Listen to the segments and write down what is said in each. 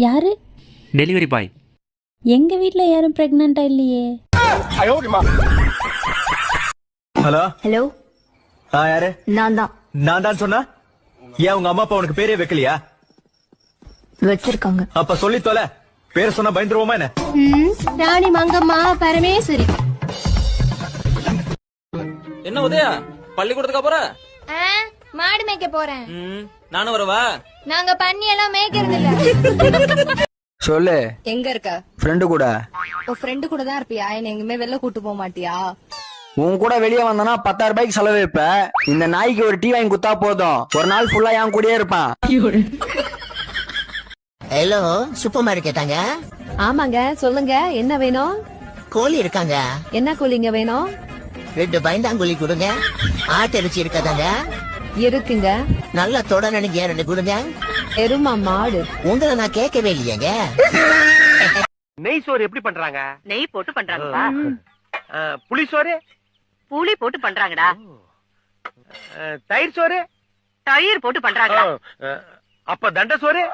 யாரு? Delivery boy. எங்க வீட்ல யாரும் பிரெக்னண்டா இல்லையே. Hello hello. யாரு? நான் தான் சொன்னா ஏன் உங்க அம்மா அப்பா உனக்கு பேரே வைக்கலையா? வச்சிருக்காங்க. அப்ப சொல்லி தொலை. பேர் சொன்னா பயந்துருவோமா என்ன? ராணி மங்கம்மா பரமேஸ்வரி. என்ன உதயா பள்ளிக்கூடத்துக்கு போற? மாடு மேய்க்க போறேன். நானும் வரவா? நாங்க பண்ணி எல்லாம் மேய்க்கிறது இல்ல. சொல்லு. எங்க இருக்க? ஃப்ரெண்டு கூட. உன் ஃப்ரெண்டு கூட தான் இருப்பியா? என்ன எங்குமே வெளில கூட்டு போக மாட்டியா? உன் கூட வெளியே வந்தனா 10,000 ரூபாய்க்கு செலவு வைப்ப. இந்த நாய்க்கு ஒரு டீ வாங்கி குத்தா போதும், ஒரு நாள் ஃபுல்லா என் கூடயே இருப்பான். ஹலோ, சூப்பர் மார்க்கெட்டாங்க? ஆமாங்க, சொல்லுங்க என்ன வேணும்? கோழி இருக்காங்க. என்ன கோழிங்க வேணும்? 2 பயந்தாங்கோழி கொடுங்க. ஆட்டிறைச்சி இருக்காதாங்க? இருக்குங்க. நல்லா தொட நினைங்க 2 கொடுங்க. எருமா மாடு. உங்களை நான் கேட்கவே இல்லையேங்க. நெய் சோறு எப்படி பண்றாங்க? நெய் போட்டு பண்றாங்கப்பா. புளி சோறு? புளி போட்டு பண்றாங்கடா. தயிர் சோறு? தயிர் போட்டு பண்றாங்கடா. அப்ப தண்ட சோறு?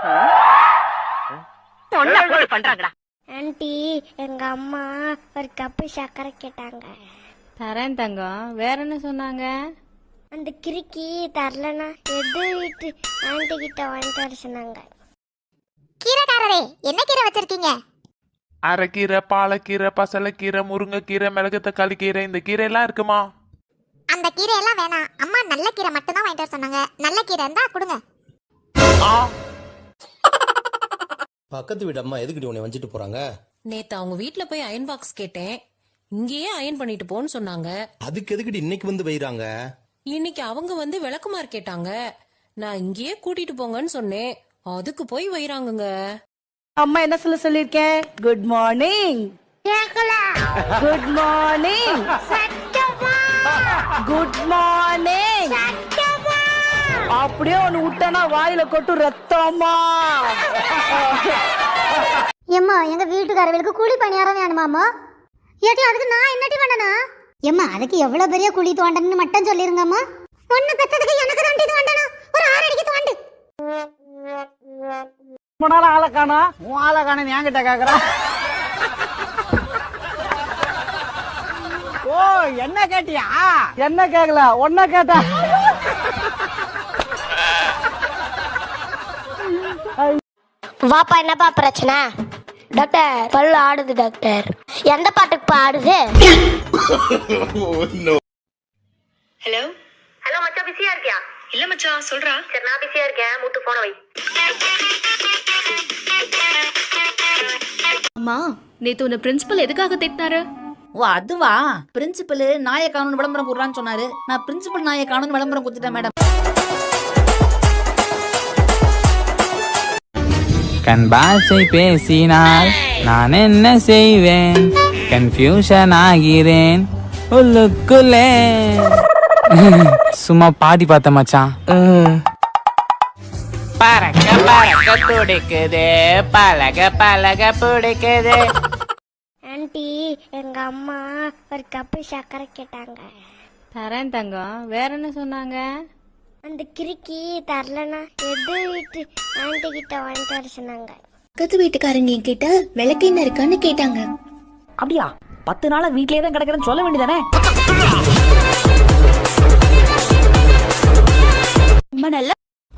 தொண்டை போட்டு பண்றாங்கடா. ஆண்டி, எங்க அம்மா ஒரு கப்பு சக்கரை கேட்டாங்க. தரேன் தங்கம். வேற என்ன சொன்னாங்க? அந்த கிறுக்கி தரலனா எது வீட்டு ஆண்டி கிட்ட வாங்கிட்டு வர சொன்னாங்க. கீரைக்காரரே, என்ன கீரை வச்சிருக்கீங்க? அரைக்கீரை, பாலக்கீரை, பசலைக்கீரை, முருங்கைக்கீரை, மிளகு தக்காளி கீரை, இந்த கீரை எல்லாம் இருக்குமா? அந்த கீரை எல்லாம் வேணாம். அம்மா நல்ல கீரை மட்டும் தான் வாங்கிட்டு வர சொன்னாங்க. நல்ல கீரை இருந்தா கொடுங்க. பக்கத்து வீடு அம்மா எதுக்கிட்ட உன்னை வஞ்சிட்டு போறாங்க? நேத்து அவங்க வீட்ல போய் அயன் பாக்ஸ் கேட்டேன். இங்கேயே அயன் பண்ணிட்டு போன்னு சொன்னாங்க. அதுக்கு எதுக்கிட்டு இன்னைக்கு வந்து வைறாங்க? இன்னைக்கு அவங்க வந்து விளக்குமாறு கேட்டாங்க. நான் இங்கேயே கூட்டிட்டு போங்கன்னு சொன்னேன். அதுக்கு போய் வைறாங்கங்க. அம்மா என்ன சொல்லிருக்கேன்? Good morning. Good morning. Good morning. அப்படியே ஒன்னு விட்டனா வாயில கொட்டு ரத்தமா. ஏம்மா, எங்க வீட்டுக்காரர்களுக்கு கூலி பணியாரம் வேணுமாமா? ஏட்டி, அதுக்கு நான் என்னட்டி பண்ணணும்? ஏம்மா, அதுக்கு எவ்வளவு பெரிய குழி தோண்டன்னு மட்டும் சொல்லிருங்கம்மா. ஒண்ணு பெத்ததுக்கு எனக்கு தாண்டி தோண்டணும். ஒரு 6 அடிக்கு தோண்டு. ஆளக்கானா உன் ஆளக்கான என்கிட்ட கேக்குறா. ஓ, என்ன கேட்டியா? என்ன கேக்கல, ஒன்ன கேட்ட. வாப்பா, என்னப்பா பிரச்சனை? டாக்டர், பல்லு ஆடுது டாக்டர். எந்த பாட்டுக்கு ஆடுது? ஹலோ ஹலோ மச்சான், பிஸியா இருக்கியா? இல்ல மச்சான், சொல்றா. சரி, நான் பிஸியா இருக்கேன். மூட்டு போன வை. அம்மா, நேத்து உன்னை பிரின்சிபல் எதுக்காக திட்டினாரு? ஓ, அதுவா? பிரின்சிபல் நாயை காணும் விளம்பரம் கொடுறான்னு சொன்னாரு. நான் பிரின்சிபல் நாயை காணும் விளம்பரம் கொடுத்துட்டேன் மேடம். கண் பாஷை பேசினால் நான் என்ன செய்வேன்? கன்ஃபியூஷன் ஆகிறேன் உள்ளுக்குள்ளே. சும்மா பாடி பார்த்த மச்சான். பறக்க பறக்க துடிக்குது, பழக பழக பிடிக்குது. ஆண்டி, எங்க அம்மா ஒரு கப்பு சக்கரை கேட்டாங்க. தரேன் தங்கம். வேற என்ன சொன்னாங்க? அந்த கிறுக்கி தரலனா எது வீட்டு ஆண்டி கிட்ட வாங்கிட்டு வர சொன்னாங்க. பக்கத்து வீட்டுக்காரங்க கிட்ட விளக்கு என்ன இருக்கான்னு கேட்டாங்க. அப்படியா? 10 நாளா வீட்லயே தான் கிடக்குறேன்னு சொல்ல வேண்டியதானே?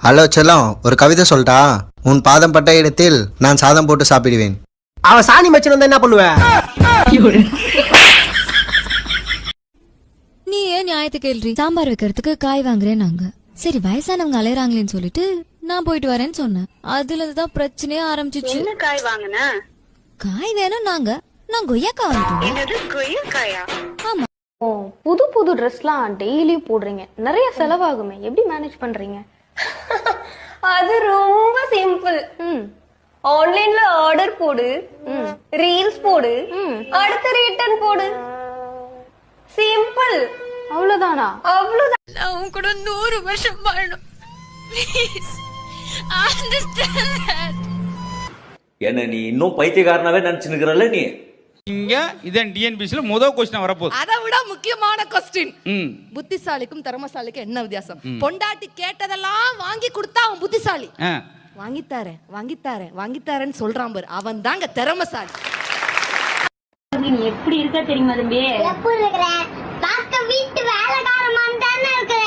ஹலோ செல்லம், ஒரு கவிதை சொல்லிட்டா? உன் பாதம் பட்ட இடத்தில் நான் சாதம் போட்டு சாப்பிடுவேன். அவ சாணி மச்சன் வந்தா என்ன பண்ணுவ? நீ ஏன் நியாயத்தை கேள்றி? சாம்பார் வைக்கிறதுக்கு காய் வாங்குறேன் நாங்க. சரி, வயசானவங்க அலையறாங்களேன்னு சொல்லிட்டு நான் போயிட்டு வரேன்னு சொன்னேன். அதுலதான் பிரச்சனையே ஆரம்பிச்சிச்சு. என்ன காய் வாங்குன? காய் வேணும் நாங்க. நான் கொய்யாக்காய் வாங்கிட்டேன். என்னது, கொய்யாக்காயா? ஆமா. புது புது ட்ரெஸ்லாம் டெய்லி போடுறீங்க, நிறைய செலவாகுமே, எப்படி மேனேஜ் பண்றீங்க? அது ரொம்ப சிம்பிள். ஆன்லைன்ல ஆர்டர் போடு, ரீல்ஸ் போடு, அடுத்து ரிட்டர்ன் போடு. சிம்பிள். அவ்வளவுதானா? அவ்வளவுதான். நான் உன் கூட 100 வருஷம் வாழணும். Please, understand that. என்ன நீ இன்னும் பைத்தியக்காரனாவே நினைச்சுக்கிறல்ல நீ? இங்க இதன் டிஎன்பிசில முதல் கொஸ்டின் வரப்போகுது. அதை விட முக்கியமான கொஸ்டின். புத்திசாலிக்கும் திறமசாலிக்கும் என்ன வித்தியாசம்? பொண்டாட்டி கேட்டதெல்லாம் வாங்கி கொடுத்தா அவன் புத்திசாலி. வாங்கித்தாரேன்னு சொல்றான் பாரு, அவன் தாங்க திறமைசாலி. எப்படி இருக்க தெரியுமா தம்பி? எப்படி இருக்கிற? பார்க்க வீட்டு வேலைக்காரமான தானே இருக்கிற.